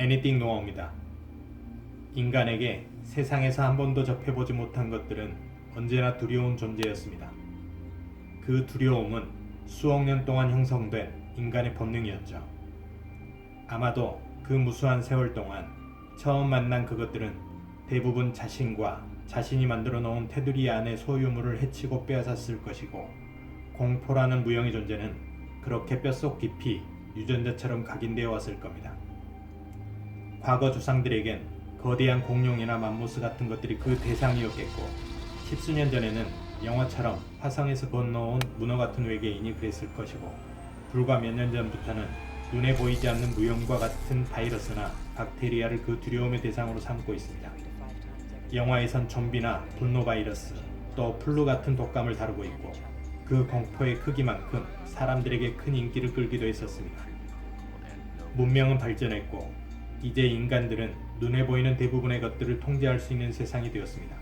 애니띵 노어입니다. 인간에게 세상에서 한 번도 접해보지 못한 것들은 언제나 두려운 존재였습니다. 그 두려움은 수억 년 동안 형성된 인간의 본능이었죠. 아마도 그 무수한 세월 동안 처음 만난 그것들은 대부분 자신과 자신이 만들어 놓은 테두리 안의 소유물을 해치고 빼앗았을 것이고, 공포라는 무형의 존재는 그렇게 뼛속 깊이 유전자처럼 각인되어 왔을 겁니다. 과거 조상들에겐 거대한 공룡이나 맘모스 같은 것들이 그 대상이었겠고, 십수년 전에는 영화처럼 화성에서 건너온 문어 같은 외계인이 그랬을 것이고, 불과 몇 년 전부터는 눈에 보이지 않는 무형과 같은 바이러스나 박테리아를 그 두려움의 대상으로 삼고 있습니다. 영화에선 좀비나 분노 바이러스, 또 플루 같은 독감을 다루고 있고, 그 공포의 크기만큼 사람들에게 큰 인기를 끌기도 했었습니다. 문명은 발전했고, 이제 인간들은 눈에 보이는 대부분의 것들을 통제할 수 있는 세상이 되었습니다.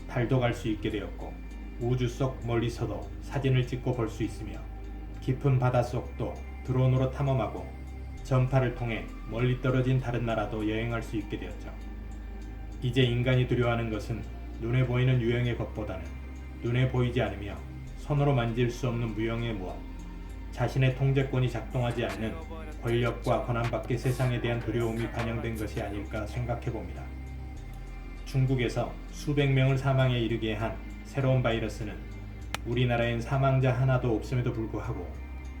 달도 갈 수 있게 되었고, 우주 속 멀리서도 사진을 찍고 볼 수 있으며, 깊은 바닷속도 드론으로 탐험하고, 전파를 통해 멀리 떨어진 다른 나라도 여행할 수 있게 되었죠. 이제 인간이 두려워하는 것은 눈에 보이는 유형의 것보다는 눈에 보이지 않으며 손으로 만질 수 없는 무형의 무엇, 자신의 통제권이 작동하지 않는 권력과 권한 밖의 세상에 대한 두려움이 반영된 것이 아닐까 생각해봅니다. 중국에서 수백 명을 사망에 이르게 한 새로운 바이러스는 우리나라엔 사망자 하나도 없음에도 불구하고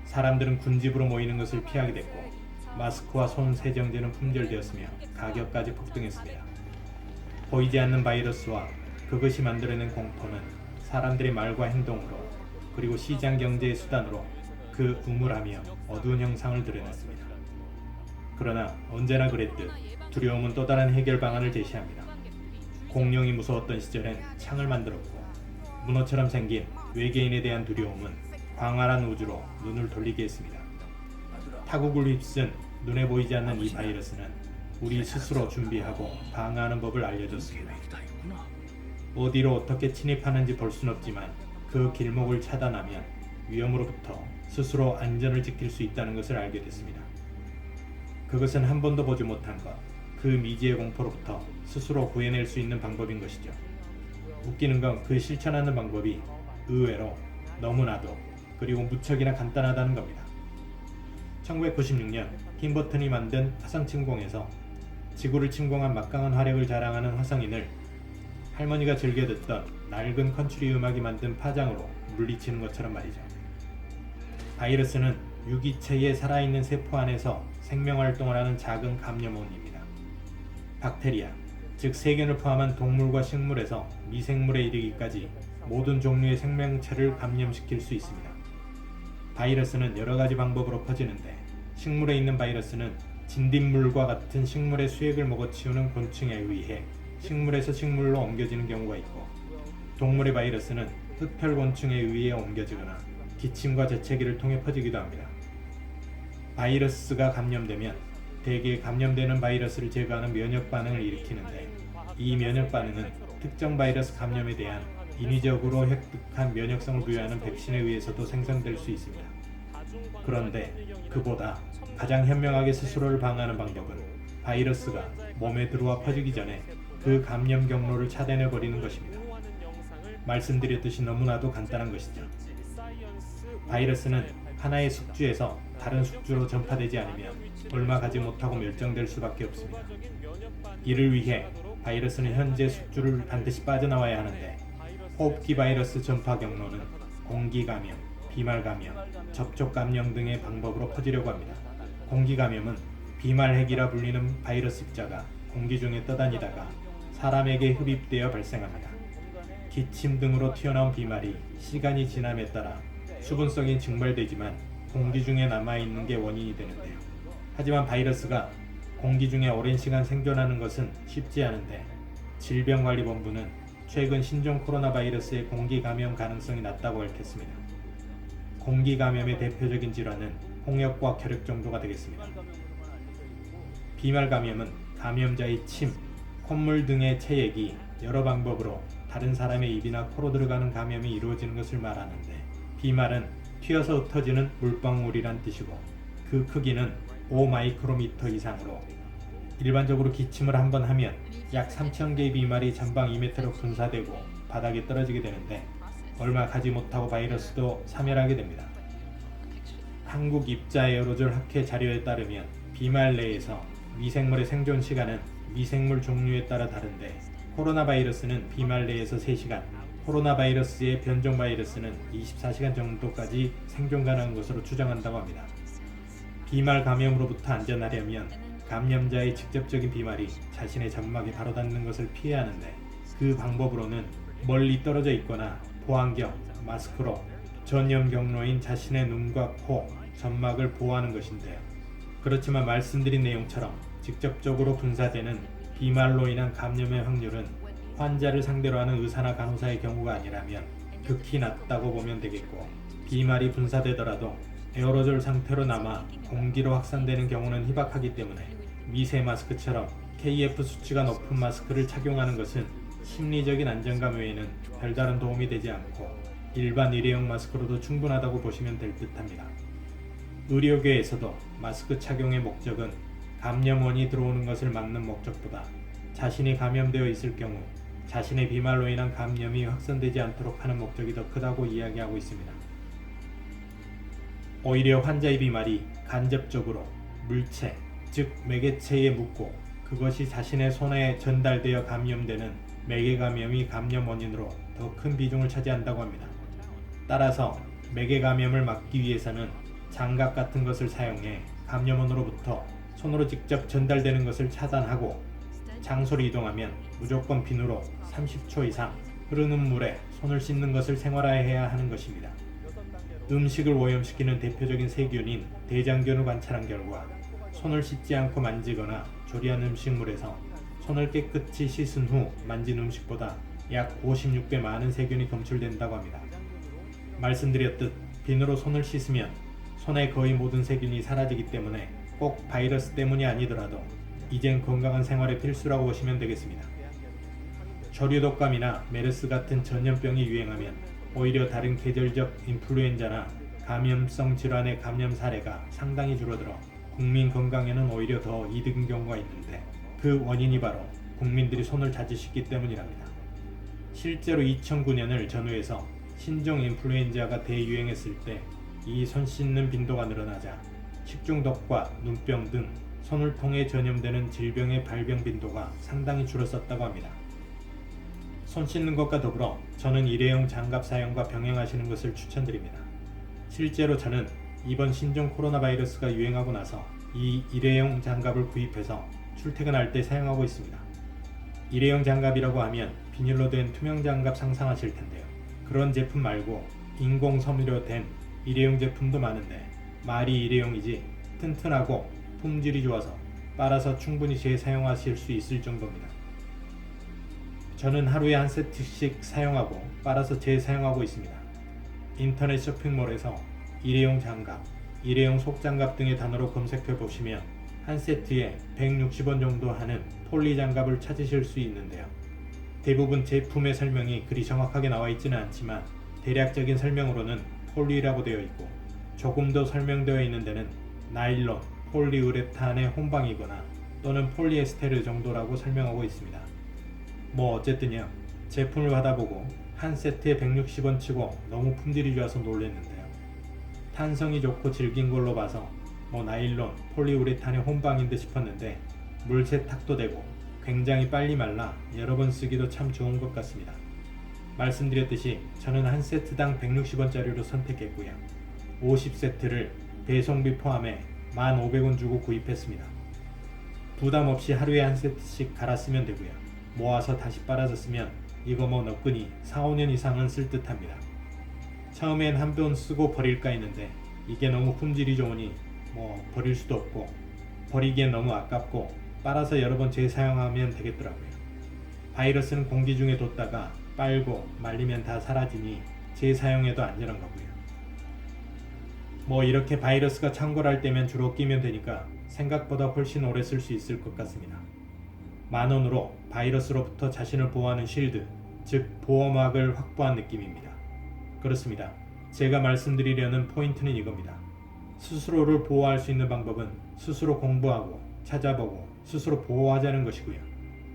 사람들은 군집으로 모이는 것을 피하게 됐고, 마스크와 손 세정제는 품절되었으며 가격까지 폭등했습니다. 보이지 않는 바이러스와 그것이 만들어낸 공포는 사람들의 말과 행동으로, 그리고 시장 경제의 수단으로 그 우물하며 어두운 형상을 드러냈습니다. 그러나 언제나 그랬듯 두려움은 또 다른 해결 방안을 제시합니다. 공룡이 무서웠던 시절엔 창을 만들었고, 문어처럼 생긴 외계인에 대한 두려움은 광활한 우주로 눈을 돌리게 했습니다. 타국을 휩쓴 눈에 보이지 않는 이 바이러스는 우리 스스로 준비하고 방어하는 법을 알려줬습니다. 어디로 어떻게 침입하는지 볼 순 없지만 그 길목을 차단하면 위험으로부터 스스로 안전을 지킬 수 있다는 것을 알게 됐습니다. 그것은 한 번도 보지 못한 것, 그 미지의 공포로부터 스스로 구해낼 수 있는 방법인 것이죠. 웃기는 건 그 실천하는 방법이 의외로 너무나도, 그리고 무척이나 간단하다는 겁니다. 1996년 팀버튼이 만든 화성 침공에서 지구를 침공한 막강한 화력을 자랑하는 화성인을 할머니가 즐겨 듣던 낡은 컨츄리 음악이 만든 파장으로 물리치는 것처럼 말이죠. 바이러스는 유기체의 살아있는 세포 안에서 생명활동을 하는 작은 감염원입니다. 박테리아, 즉 세균을 포함한 동물과 식물에서 미생물에 이르기까지 모든 종류의 생명체를 감염시킬 수 있습니다. 바이러스는 여러 가지 방법으로 퍼지는데, 식물에 있는 바이러스는 진딧물과 같은 식물의 수액을 먹어치우는 곤충에 의해 식물에서 식물로 옮겨지는 경우가 있고, 동물의 바이러스는 흡혈곤충에 의해 옮겨지거나 기침과 재채기를 통해 퍼지기도 합니다. 바이러스가 감염되면 대개 감염되는 바이러스를 제거하는 면역 반응을 일으키는데, 이 면역 반응은 특정 바이러스 감염에 대한 인위적으로 획득한 면역성을 부여하는 백신에 의해서도 생성될 수 있습니다. 그런데 그보다 가장 현명하게 스스로를 방어하는 방법은 바이러스가 몸에 들어와 퍼지기 전에 그 감염 경로를 차단해 버리는 것입니다. 말씀드렸듯이 너무나도 간단한 것이죠. 바이러스는 하나의 숙주에서 다른 숙주로 전파되지 않으면 얼마 가지 못하고 멸종될 수밖에 없습니다. 이를 위해 바이러스는 현재 숙주를 반드시 빠져나와야 하는데, 호흡기 바이러스 전파 경로는 공기 감염, 비말 감염, 접촉 감염 등의 방법으로 퍼지려고 합니다. 공기 감염은 비말핵이라 불리는 바이러스 입자가 공기 중에 떠다니다가 사람에게 흡입되어 발생합니다. 기침 등으로 튀어나온 비말이 시간이 지남에 따라 수분성이 증발되지만 공기 중에 남아있는 게 원인이 되는데요. 하지만 바이러스가 공기 중에 오랜 시간 생존하는 것은 쉽지 않은데, 질병관리본부는 최근 신종 코로나 바이러스의 공기 감염 가능성이 낮다고 밝혔습니다. 공기 감염의 대표적인 질환은 홍역과 결핵 정도가 되겠습니다. 비말 감염은 감염자의 침, 콧물 등의 체액이 여러 방법으로 다른 사람의 입이나 코로 들어가는 감염이 이루어지는 것을 말하는데, 비말은 튀어서 흩어지는 물방울이란 뜻이고, 그 크기는 5 마이크로미터 이상으로 일반적으로 기침을 한 번 하면 약 3,000개의 비말이 전방 2m로 분사되고 바닥에 떨어지게 되는데 얼마 가지 못하고 바이러스도 사멸하게 됩니다. 한국 입자 에어로졸 학회 자료에 따르면 비말 내에서 미생물의 생존 시간은 미생물 종류에 따라 다른데 코로나 바이러스는 비말 내에서 3시간, 코로나 바이러스의 변종 바이러스는 24시간 정도까지 생존 가능한 것으로 추정한다고 합니다. 비말 감염으로부터 안전하려면 감염자의 직접적인 비말이 자신의 점막에 바로 닿는 것을 피해야 하는데 그 방법으로는 멀리 떨어져 있거나 보안경, 마스크로 전염 경로인 자신의 눈과 코, 점막을 보호하는 것인데요. 그렇지만 말씀드린 내용처럼 직접적으로 분사되는 비말로 인한 감염의 확률은 환자를 상대로 하는 의사나 간호사의 경우가 아니라면 극히 낮다고 보면 되겠고, 비말이 분사되더라도 에어로졸 상태로 남아 공기로 확산되는 경우는 희박하기 때문에 미세 마스크처럼 KF 수치가 높은 마스크를 착용하는 것은 심리적인 안정감 외에는 별다른 도움이 되지 않고 일반 일회용 마스크로도 충분하다고 보시면 될 듯합니다. 의료계에서도 마스크 착용의 목적은 감염원이 들어오는 것을 막는 목적보다 자신이 감염되어 있을 경우 자신의 비말로 인한 감염이 확산되지 않도록 하는 목적이 더 크다고 이야기하고 있습니다. 오히려 환자의 비말이 간접적으로 물체, 즉 매개체에 묻고 그것이 자신의 손에 전달되어 감염되는 매개 감염이 감염 원인으로 더 큰 비중을 차지한다고 합니다. 따라서 매개 감염을 막기 위해서는 장갑 같은 것을 사용해 감염원으로부터 손으로 직접 전달되는 것을 차단하고 장소를 이동하면 무조건 비누로 30초 이상 흐르는 물에 손을 씻는 것을 생활화해야 하는 것입니다. 음식을 오염시키는 대표적인 세균인 대장균을 관찰한 결과 손을 씻지 않고 만지거나 조리한 음식물에서 손을 깨끗이 씻은 후 만진 음식보다 약 56배 많은 세균이 검출된다고 합니다. 말씀드렸듯 비누로 손을 씻으면 손의 거의 모든 세균이 사라지기 때문에 꼭 바이러스 때문이 아니더라도 이젠 건강한 생활의 필수라고 보시면 되겠습니다. 저류독감이나 메르스 같은 전염병이 유행하면 오히려 다른 계절적 인플루엔자나 감염성 질환의 감염 사례가 상당히 줄어들어 국민 건강에는 오히려 더 이득인 경우가 있는데 그 원인이 바로 국민들이 손을 자주 씻기 때문이랍니다. 실제로 2009년을 전후해서 신종 인플루엔자가 대유행했을 때 이 손 씻는 빈도가 늘어나자 식중독과 눈병 등 손을 통해 전염되는 질병의 발병 빈도가 상당히 줄었었다고 합니다. 손 씻는 것과 더불어 저는 일회용 장갑 사용과 병행하시는 것을 추천드립니다. 실제로 저는 이번 신종 코로나 바이러스가 유행하고 나서 이 일회용 장갑을 구입해서 출퇴근할 때 사용하고 있습니다. 일회용 장갑이라고 하면 비닐로 된 투명 장갑 상상하실 텐데요. 그런 제품 말고 인공 섬유로 된 일회용 제품도 많은데 말이 일회용이지 튼튼하고 품질이 좋아서 빨아서 충분히 재사용하실 수 있을 정도입니다. 저는 하루에 한 세트씩 사용하고 빨아서 재사용하고 있습니다. 인터넷 쇼핑몰에서 일회용 장갑, 일회용 속장갑 등의 단어로 검색해 보시면 한 세트에 160원 정도 하는 폴리 장갑을 찾으실 수 있는데요. 대부분 제품의 설명이 그리 정확하게 나와 있지는 않지만 대략적인 설명으로는 폴리라고 되어 있고 조금 더 설명되어 있는 데는 나일론, 폴리우레탄의 혼방이거나 또는 폴리에스테르 정도라고 설명하고 있습니다. 뭐 어쨌든요. 제품을 받아보고 한 세트에 160원 치고 너무 품질이 좋아서 놀랐는데요. 탄성이 좋고 질긴 걸로 봐서 뭐 나일론, 폴리우레탄의 혼방인 듯 싶었는데 물 세탁도 되고 굉장히 빨리 말라 여러 번 쓰기도 참 좋은 것 같습니다. 말씀드렸듯이 저는 한 세트당 160원짜리로 선택했고요. 50세트를 배송비 포함해 1,500원 주고 구입했습니다. 부담 없이 하루에 한 세트씩 갈아 쓰면 되고요. 모아서 다시 빨아서 쓰면 이거 뭐 너끈히 4-5년 이상은 쓸 듯합니다. 처음엔 한 번 쓰고 버릴까 했는데 이게 너무 품질이 좋으니 뭐 버릴 수도 없고 버리기엔 너무 아깝고 빨아서 여러 번 재사용하면 되겠더라고요. 바이러스는 공기 중에 뒀다가 빨고 말리면 다 사라지니 재사용해도 안전한 거고요. 뭐 이렇게 바이러스가 창궐할 때면 주로 끼면 되니까 생각보다 훨씬 오래 쓸 수 있을 것 같습니다. 10,000원으로 바이러스로부터 자신을 보호하는 실드, 즉 보호막을 확보한 느낌입니다. 그렇습니다. 제가 말씀드리려는 포인트는 이겁니다. 스스로를 보호할 수 있는 방법은 스스로 공부하고 찾아보고 스스로 보호하자는 것이고요.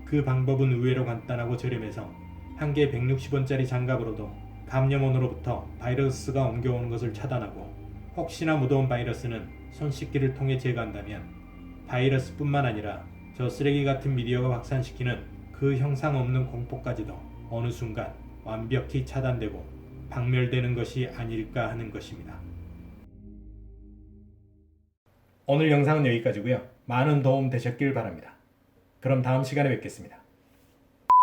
그 방법은 의외로 간단하고 저렴해서 한 개 160원짜리 장갑으로도 감염원으로부터 바이러스가 옮겨오는 것을 차단하고 혹시나 묻어온 바이러스는 손 씻기를 통해 제거한다면 바이러스뿐만 아니라 저 쓰레기 같은 미디어가 확산시키는 그 형상 없는 공포까지도 어느 순간 완벽히 차단되고 박멸되는 것이 아닐까 하는 것입니다. 오늘 영상은 여기까지고요. 많은 도움 되셨길 바랍니다. 그럼 다음 시간에 뵙겠습니다.